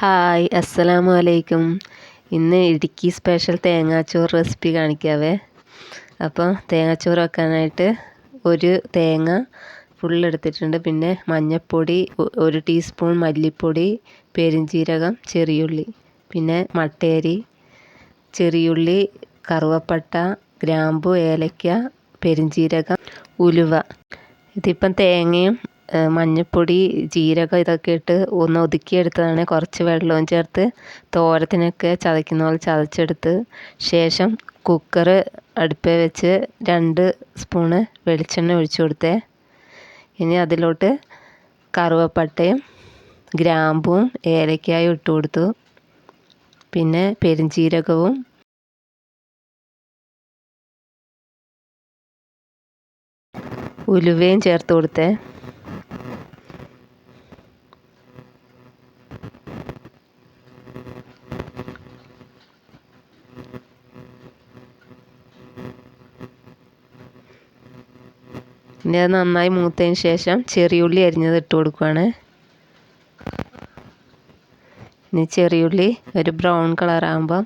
Hi അസ്സലാമു അലൈക്കും. ഇന്ന് ഇടുക്കി സ്പെഷ്യൽ തേങ്ങാച്ചോറ് റെസിപ്പി കാണിക്കാവേ. അപ്പോൾ തേങ്ങാച്ചോറ് വെക്കാനായിട്ട് ഒരു തേങ്ങ ഫുൾ എടുത്തിട്ടുണ്ട്. പിന്നെ മഞ്ഞൾപ്പൊടി, 1 ടീസ്പൂൺ മല്ലിപ്പൊടി, പെരുംജീരകം, ചെറിയുള്ളി, പിന്നെ മട്ടയരി, ചെറിയുള്ളി, കറുവപ്പട്ട, ഗ്രാമ്പു, ഏലക്ക, പെരുംജീരകം, ഉലുവ. ഇതിപ്പം തേങ്ങയും മഞ്ഞൾപ്പൊടി, ജീരകം ഇതൊക്കെ ഇട്ട് ഒന്ന് ഒതുക്കിയെടുത്തതാണ്. കുറച്ച് വെള്ളവും ചേർത്ത് തോരത്തിനൊക്കെ ചതയ്ക്കുന്ന പോലെ ചതച്ചെടുത്ത് ശേഷം കുക്കർ അടുപ്പിൽ വെച്ച് 2 സ്പൂണ് വെളിച്ചെണ്ണ ഒഴിച്ചു കൊടുത്തേ. ഇനി അതിലോട്ട് കറുവപ്പട്ടയും ഗ്രാമ്പും ഏലക്കായും ഇട്ട് കൊടുത്തു. പിന്നെ പെരുംജീരകവും ഉലുവയും ചേർത്ത് കൊടുത്തേ. ഇനി അത് നന്നായി മൂത്തതിന് ശേഷം ചെറിയുള്ളി അരിഞ്ഞത് ഇട്ട് കൊടുക്കുകയാണ്. ഇനി ചെറിയുള്ളി ഒരു ബ്രൗൺ കളറാകുമ്പം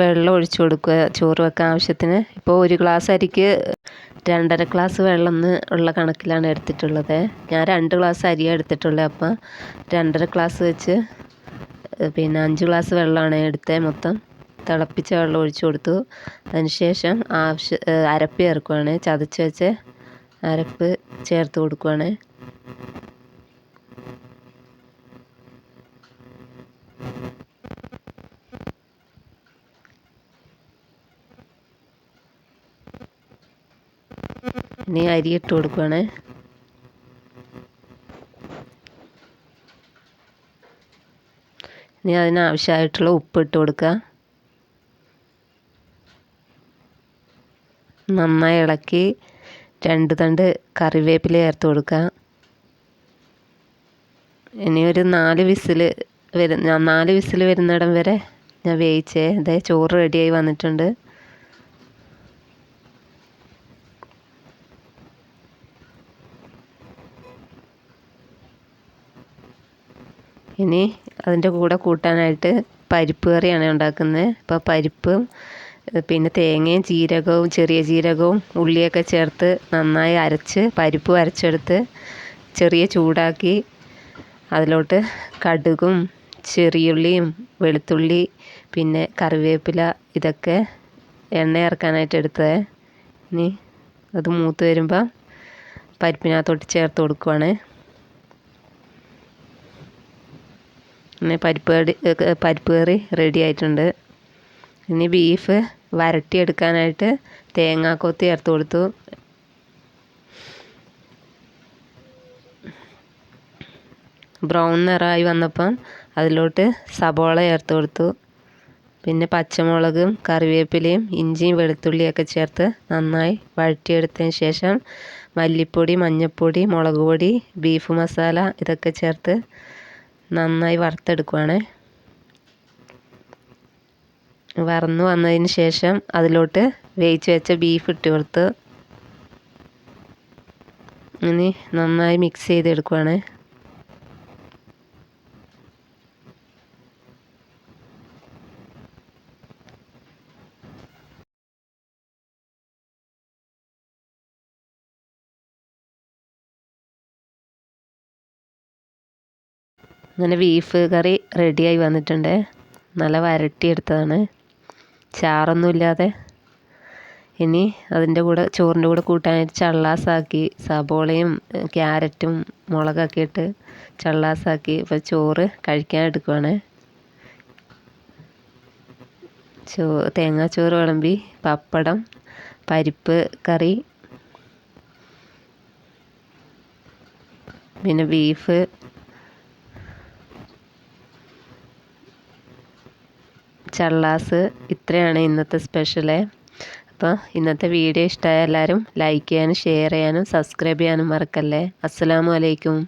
വെള്ളം ഒഴിച്ചു കൊടുക്കുക ചോറ് വെക്കാൻ ആവശ്യത്തിന്. ഇപ്പോൾ 1 ഗ്ലാസ് അരിക്ക് 2.5 ഗ്ലാസ് വെള്ളം ഉള്ള കണക്കിലാണ് എടുത്തിട്ടുള്ളത്. ഞാൻ 2 ഗ്ലാസ് അരിയാണ് എടുത്തിട്ടുള്ളത്. അപ്പോൾ 2.5 ഗ്ലാസ് വെച്ച് പിന്നെ 5 ഗ്ലാസ് വെള്ളമാണ് എടുത്തത്. മൊത്തം തിളപ്പിച്ച വെള്ളം ഒഴിച്ചു കൊടുത്തു. അതിനുശേഷം അരപ്പ് ചേർക്കുകയാണ്. ചതച്ച് വെച്ച് അരപ്പ് ചേർത്ത് കൊടുക്കുകയാണ്. ഇനി അരി ഇട്ട് കൊടുക്കുകയാണ്. ഇനി അതിനാവശ്യമായിട്ടുള്ള ഉപ്പ് ഇട്ട് കൊടുക്കുക. നന്നായി ഇളക്കി 2 തണ്ട് കറിവേപ്പില ചേർത്ത് കൊടുക്കുക. ഇനി ഒരു 4 വിസിൽ വരുന്നിടം വരെ ഞാൻ വേവിച്ചേ. അതേ ചോറ് റെഡിയായി വന്നിട്ടുണ്ട്. ഇനി അതിൻ്റെ കൂടെ കൂട്ടാനായിട്ട് പരിപ്പ് കറിയാണ് ഉണ്ടാക്കുന്നത്. അപ്പോൾ പരിപ്പും പിന്നെ തേങ്ങയും ജീരകവും ചെറിയ ജീരകവും ഉള്ളിയൊക്കെ ചേർത്ത് നന്നായി അരച്ച് പരിപ്പ് അരച്ചെടുത്ത് ചെറിയ ചൂടാക്കി അതിലോട്ട് കടുകും ചെറിയുള്ളിയും വെളുത്തുള്ളി പിന്നെ കറിവേപ്പില ഇതൊക്കെ എണ്ണ ചേർക്കാനായിട്ട് എടുത്തത്. ഇനി അത് മൂത്ത് വരുമ്പോൾ പരിപ്പിനകത്തോട്ട് ചേർത്ത് കൊടുക്കുവാണ്. പിന്നെ പരിപ്പ് കറി റെഡി ആയിട്ടുണ്ട്. ഇനി ബീഫ് വരട്ടിയെടുക്കാനായിട്ട് തേങ്ങാക്കൊത്ത് ചേർത്ത് കൊടുത്തു. ബ്രൗൺ നിറമായി വന്നപ്പം അതിലോട്ട് സബോള ചേർത്ത് കൊടുത്തു. പിന്നെ പച്ചമുളകും കറിവേപ്പിലയും ഇഞ്ചിയും വെളുത്തുള്ളിയൊക്കെ ചേർത്ത് നന്നായി വഴറ്റിയെടുത്തതിന് ശേഷം മല്ലിപ്പൊടി, മഞ്ഞൾപ്പൊടി, മുളക് പൊടി, ബീഫ് മസാല ഇതൊക്കെ ചേർത്ത് നന്നായി വറുത്തെടുക്കുവാണ്. വറന്നു വന്നതിന് ശേഷം അതിലോട്ട് വേവിച്ച് വെച്ച ബീഫ് ഇട്ട് കൊടുത്ത് ഇനി നന്നായി മിക്സ് ചെയ്തെടുക്കുവാണ്. അങ്ങനെ ബീഫ് കറി റെഡിയായി വന്നിട്ടുണ്ട്. നല്ല വരട്ടിയെടുത്തതാണ്, ചാറൊന്നുമില്ലാതെ. ഇനി അതിൻ്റെ കൂടെ ചോറിൻ്റെ കൂടെ കൂട്ടാനായിട്ട് ചള്ളാസാക്കി സബോളയും ക്യാരറ്റും മുളകൊക്കെ ഇട്ട് ചള്ളാസാക്കി ഇപ്പോൾ ചോറ് കഴിക്കാൻ എടുക്കുവാണ്. തേങ്ങാച്ചോറ് വിളമ്പി പപ്പടം, പരിപ്പ് കറി, പിന്നെ ബീഫ്, ചള്ളാസ്. ഇത്രയാണ് ഇന്നത്തെ സ്പെഷ്യൽ. അപ്പോൾ ഇന്നത്തെ വീഡിയോ ഇഷ്ടമായ എല്ലാവരും ലൈക്ക് ചെയ്യാനും ഷെയർ ചെയ്യാനും സബ്സ്ക്രൈബ് ചെയ്യാനും മറക്കല്ലേ. അസ്സലാമു അലൈക്കും.